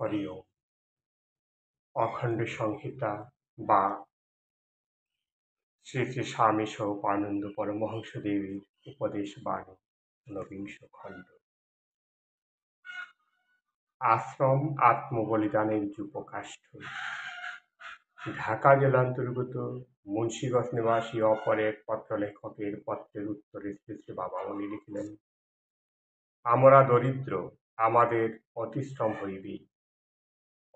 হরিও অখণ্ড সংহিতা বা শ্রী শ্রী স্বামী স্বরূপানন্দ পরমহংস দেবীর উপদেশ বাণী ঊনবিংশ খণ্ড। আশ্রম আত্মবলিদানের যুপকাষ্ঠ। ঢাকা জেলান্তর্গত মুন্সিগঞ্জ নিবাসী অপর এক পত্র লেখকের পত্রের উত্তরে শ্রী শ্রী বাবামণি লিখিলেন, আমরা দরিদ্র, আমাদের অতিশ্রম হইবেই,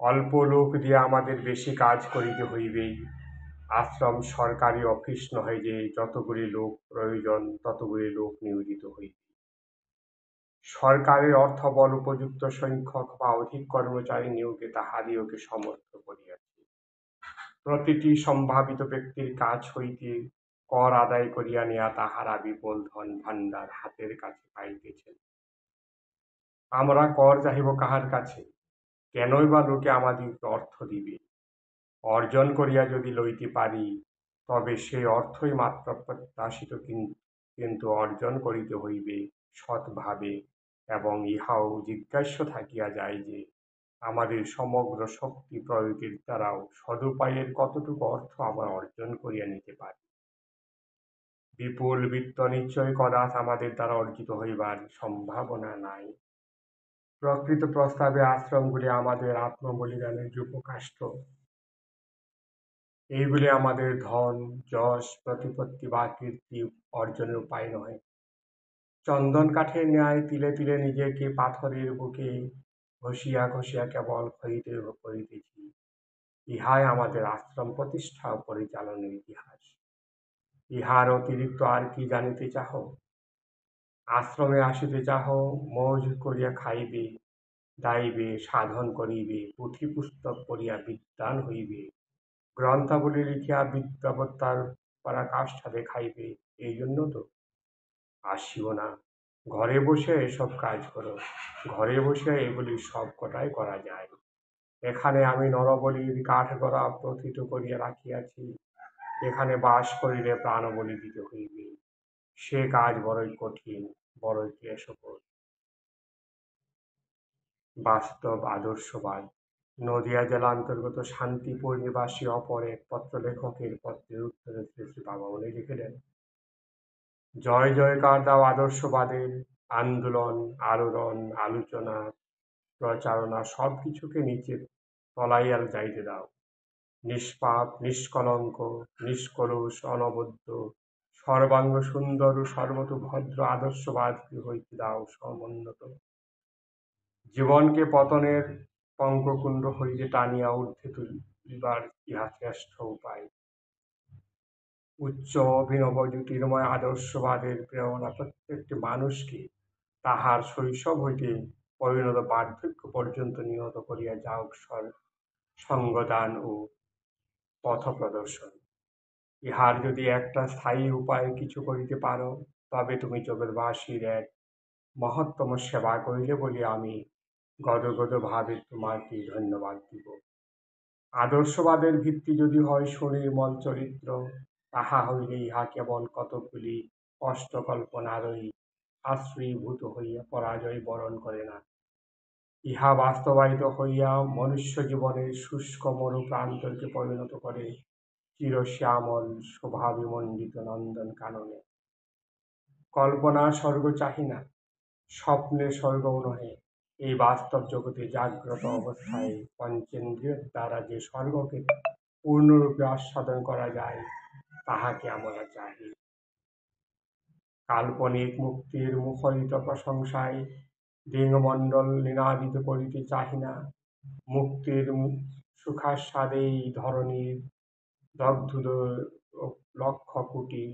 অল্প লোক দিয়ে আমাদের বেশি কাজ করিতে হইবেই। আশ্রম সরকারি অফিস নহে যে যতগুলি লোক প্রয়োজন ততগুলি লোক নিয়োজিত হইবে। সরকারের অর্থবল উপযুক্ত সংখ্যক বা অধিক কর্মচারী নিয়োগে তাহাদিওকে সমর্থ করিয়াছে। প্রতিটি সম্ভাবিত ব্যক্তির কাছ হইতে কর আদায় করিয়া নেয়া তাহারা বিপুল ধন ভাণ্ডার হাতের কাছে পাইতেছেন। আমরা কর চাহিব কাহার কাছে? কেনই বা লোকে আমাদিগকে অর্থ দিবে? অর্জন করিয়া যদি লইতে পারি তবে সেই অর্থই মাত্র প্রত্যাশিত, কিন্তু অর্জন করিতে হইবে সৎভাবে, এবং ইহাও জিজ্ঞাস্য থাকিয়া যায় যে আমাদের সমগ্র শক্তি প্রয়োগের দ্বারাও সদুপায়ের কতটুকু অর্থ আমরা অর্জন করিয়া নিতে পারি। বিপুল বৃত্ত নিশ্চয় কদাচ আমাদের দ্বারা অর্জিত হইবার সম্ভাবনা নাই। প্রকৃত প্রস্তাবে আশ্রমগুলি আমাদের আত্মবলিদানের যুপকাষ্ঠ। এইগুলি আমাদের ধন, যশ, প্রতিপত্তি বা কীর্তি অর্জনের উপায় নয়। চন্দন কাঠের ন্যায় তিলে তিলে নিজেকে পাথরের বুকে ঘষিয়া ঘষিয়া কেবল ক্ষয়িতে করিতেছি। ইহাই আমাদের আশ্রম প্রতিষ্ঠা ও পরিচালনের ইতিহাস। ইহার অতিরিক্ত আর কি জানিতে চাহ? আশ্রমে আসিতে চাহ, মৌজ করিয়া খাইবে, দাইবে, সাধন করিবে, পুঁথি পুস্তক পড়িয়া বিদ্বান হইবে, গ্রন্থাবলী লিখিয়া বিদ্যাবত্তার পরাকাষ্ঠা দেখাইবে, এই জন্য তো আসিও না। ঘরে বসে এসব কাজ করো, ঘরে বসে এগুলি সব কটাই করা যায়। এখানে আমি নরবলির কাঠগড়া প্রথিত করিয়া রাখিয়াছি, এখানে বাস করিলে প্রাণবলি দিতে হইবে। সে কাজ বড়ই কঠিন, বড়ই ক্লেশকর। বাস্তব আদর্শবাদ। নদিয়া জেলা অন্তর্গত শান্তিপুর নিবাসী অপর এক পত্র লেখকের পত্রের উত্তরে শ্রী শ্রী বাবামণি লিখিলেন, জয় জয়কার দাও আদর্শবাদের, আন্দোলন, আলোড়ন, আলোচনা, প্রচারণা সব কিছুকে নিচে তলাইয়া যাইতে দাও। নিষ্পাপ, নিষ্কলঙ্ক, নিষ্কলুষ, অনবদ্য, সর্বাঙ্গ সুন্দর ও সর্বতোভদ্র আদর্শবাদকে হইতে দাও সমুন্নত। জীবনকে পতনের পঙ্ককুণ্ড হইতে টানিয়া ঊর্ধ্বে তুলিবার ইহা শ্রেষ্ঠ উপায়। উচ্চ অভিনব জ্যোতির্ময় আদর্শবাদের প্রেরণা প্রত্যেকটি মানুষকে তাহার শৈশব হইতে পরিণত বার্ধক্য পর্যন্ত নিহত করিয়া যাওক সঙ্গদান ও পথ প্রদর্শন। ইহার যদি একটা স্থায়ী উপায় কিছু করিতে পারো, তবে তুমি জগৎবাসীর এক মহত্তম সেবা করিলে বলে আমি গদগদ ভাবে তোমাকে ধন্যবাদ দিব। আদর্শবাদের ভিত্তি যদি হয় সুনির্মল চরিত্র, তাহা হইলে ইহা কেবল কতকগুলি কষ্ট কল্পনারই আশ্রয়ীভূত হইয়া পরাজয় বরণ করে না। ইহা বাস্তবায়িত হইয়া মনুষ্য জীবনের শুষ্ক মরু প্রান্তরকে পরিণত করে চিরশ্যামল শোভাবিমণ্ডিত নন্দন কাননে। কল্পনা স্বর্গ চাহি না, স্বপ্নে স্বর্গও নহে। এই বাস্তব জগতে জাগ্রত অবস্থায় পঞ্চেন্দ্রিয়ের দ্বারা যে স্বর্গকে পূর্ণরূপে আস্বাদন করা যায়, তাহাকে আমরা চাহি। কাল্পনিক মুক্তির মুখরিত প্রশংসায় দিঙ্গমণ্ডল নিনাদিত করিতে চাহি না। মুক্তির সুখাস্বাদেই ধরণীর দগ্ধ লক্ষ কোটি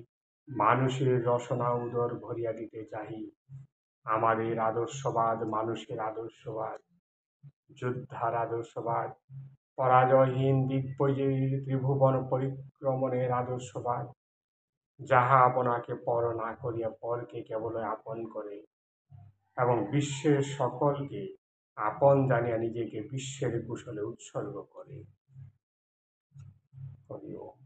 মানুষের রসনা উদর ভরিয়া দিতে চাহি। আমাদের আদর্শবাদ মানুষের আদর্শবাদ, যোদ্ধার আদর্শবাদ, পরাজয়হীন দিগ্বিজয়ীর ত্রিভুবন পরিক্রমণের আদর্শবাদ, যাহা আপনাকে পর না করিয়া পরকে কেবল আপন করে এবং বিশ্বের সকলকে আপন জানিয়া নিজেকে বিশ্বের কুশলে উৎসর্গ করে। হরি ওম।